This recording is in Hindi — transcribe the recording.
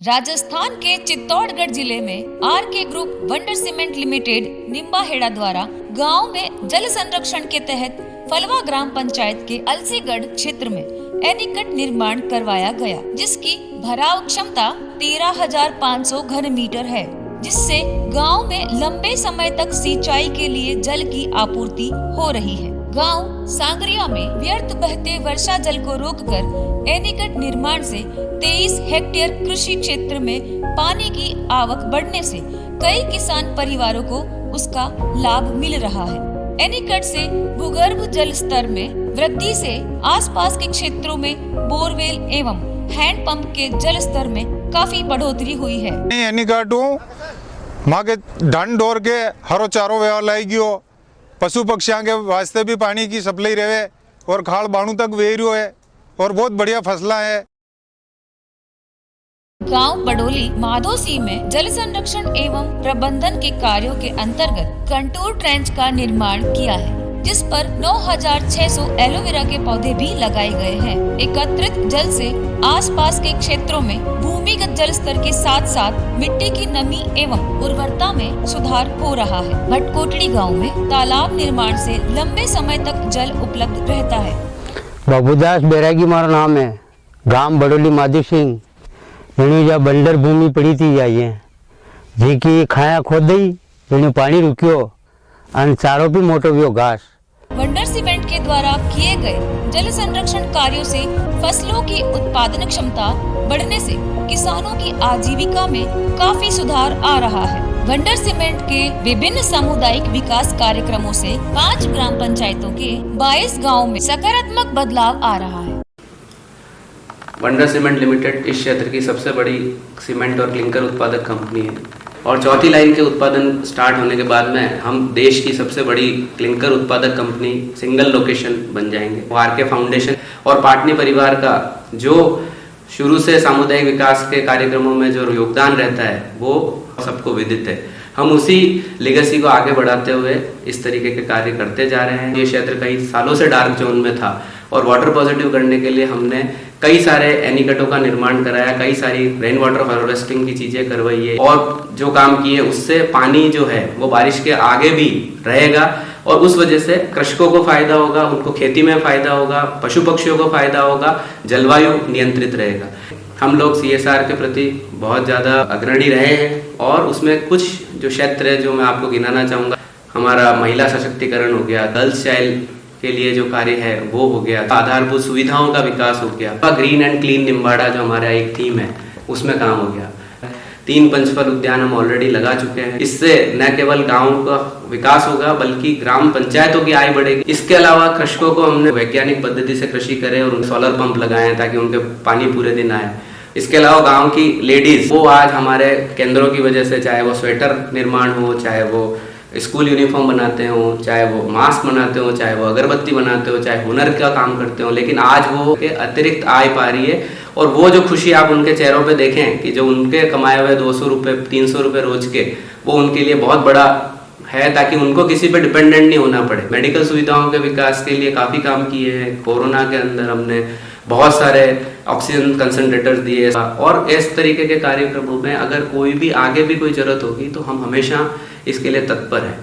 राजस्थान के चित्तौड़गढ़ जिले में RK group wonder cement limited Nimbahera द्वारा गांव में जल संरक्षण के तहत फलवा ग्राम पंचायत के अलसीगढ़ क्षेत्र में एनीकट निर्माण करवाया गया, जिसकी भराव क्षमता 13,500 घन मीटर है, जिससे गांव में लंबे समय तक सिंचाई के लिए जल की आपूर्ति हो रही है। गांव सांगरिया में व्यर्थ बहते वर्षा जल को रोककर एनीकट निर्माण से 23 हेक्टेयर कृषि क्षेत्र में पानी की आवक बढ़ने से कई किसान परिवारों को उसका लाभ मिल रहा है। एनीकट से भूगर्भ जल स्तर में वृद्धि से आसपास के क्षेत्रों में बोरवेल एवं हैंडपंप के जल स्तर में काफी बढ़ोतरी हुई है। एनीकट माँ के ढंड डोर के हरो चारो व्यवहार लाई गयो, पशु पक्षियों के वास्ते भी पानी की सप्लाई रहे और खाल बाणु तक वे रहो है और बहुत बढ़िया फसला है। गांव बडोली माधोसी में जल संरक्षण एवं प्रबंधन के कार्यों के अंतर्गत कंटूर ट्रेंच का निर्माण किया है, जिस पर 9,600 एलोवेरा के पौधे भी लगाए गए हैं। एकत्रित जल से आसपास के क्षेत्रों में भूमिगत जल स्तर के साथ साथ मिट्टी की नमी एवं उर्वरता में सुधार हो रहा है। भटकोटड़ी गांव में तालाब निर्माण से लंबे समय तक जल उपलब्ध रहता है। बाबूदास बैरागी मारा नाम है। गांव बडोली माधो सिंह जा बंडर भूमि पड़ी थी जाइए जी की खाया खोदी जेने पानी रुकियो और चारों भी मोटो भी घास। वंडर सीमेंट के द्वारा किए गए जल संरक्षण कार्यों से फसलों की उत्पादन क्षमता बढ़ने से किसानों की आजीविका में काफी सुधार आ रहा है। वंडर सीमेंट के विभिन्न सामुदायिक विकास कार्यक्रमों से 5 ग्राम पंचायतों के 22 गाँव में सकारात्मक बदलाव आ रहा है। वंडर सीमेंट लिमिटेड इस क्षेत्र की सबसे बड़ी सीमेंट और क्लिंकर उत्पादक कंपनी है और चौथी लाइन के उत्पादन स्टार्ट होने के बाद में हम देश की सबसे बड़ी क्लिंकर उत्पादक कंपनी सिंगल लोकेशन बन जाएंगे। आरके फाउंडेशन और पाटनी परिवार का जो शुरू से सामुदायिक विकास के कार्यक्रमों में जो योगदान रहता है वो सबको विदित है। हम उसी लेगेसी को आगे बढ़ाते हुए इस तरीके के कार्य करते जा रहे हैं। ये क्षेत्र कई सालों से डार्क जोन में था और वाटर पॉजिटिव करने के लिए हमने कई सारे एनीकटों का निर्माण कराया, कई सारी रेन वाटर हार्वेस्टिंग की चीजें करवाई है और जो काम किए उससे पानी जो है वो बारिश के आगे भी रहेगा और उस वजह से कृषकों को फायदा होगा, उनको खेती में फायदा होगा, पशु पक्षियों को फायदा होगा, जलवायु नियंत्रित रहेगा। हम लोग CSR के प्रति बहुत ज़्यादा अग्रणी रहे हैं और उसमें कुछ जो क्षेत्र है जो मैं आपको गिनाना चाहूँगा। हमारा महिला सशक्तिकरण हो गया, गर्ल्स चाइल्ड के लिए जो कार्य है वो हो गया, आधारभूत सुविधाओं का विकास हो गया, ग्रीन एंड क्लीन निम्बाड़ा जो हमारा एक थीम है उसमें काम हो गया। 3 पंचफल उद्यान हम ऑलरेडी लगा चुके हैं। इससे न केवल गाँव का विकास होगा बल्कि ग्राम पंचायतों की आय बढ़ेगी। इसके अलावा कृषकों को हमने वैज्ञानिक पद्धति से कृषि करें और उन सोलर पंप लगाए ताकि उनके पानी पूरे दिन आए। इसके अलावा गांव की लेडीज वो आज हमारे केंद्रों की वजह से, चाहे वो स्वेटर निर्माण हो, चाहे वो स्कूल यूनिफॉर्म बनाते हो, चाहे वो मास्क बनाते हो, चाहे वो अगरबत्ती बनाते हो, चाहे हुनर का काम करते हो, लेकिन आज वो के अतिरिक्त आय पा रही है और वो जो खुशी आप उनके चेहरों पे देखें कि जो उनके कमाए हुए 200 रुपये 300 रुपये रोज के वो उनके लिए बहुत बड़ा है ताकि उनको किसी पे डिपेंडेंट नहीं होना पड़े। मेडिकल सुविधाओं के विकास के लिए काफ़ी काम किए हैं। कोरोना के अंदर हमने बहुत सारे ऑक्सीजन कंसंट्रेटर्स दिए और इस तरीके के कार्यक्रमों में अगर कोई भी आगे भी कोई जरूरत होगी तो हम हमेशा इसके लिए तत्पर हैं।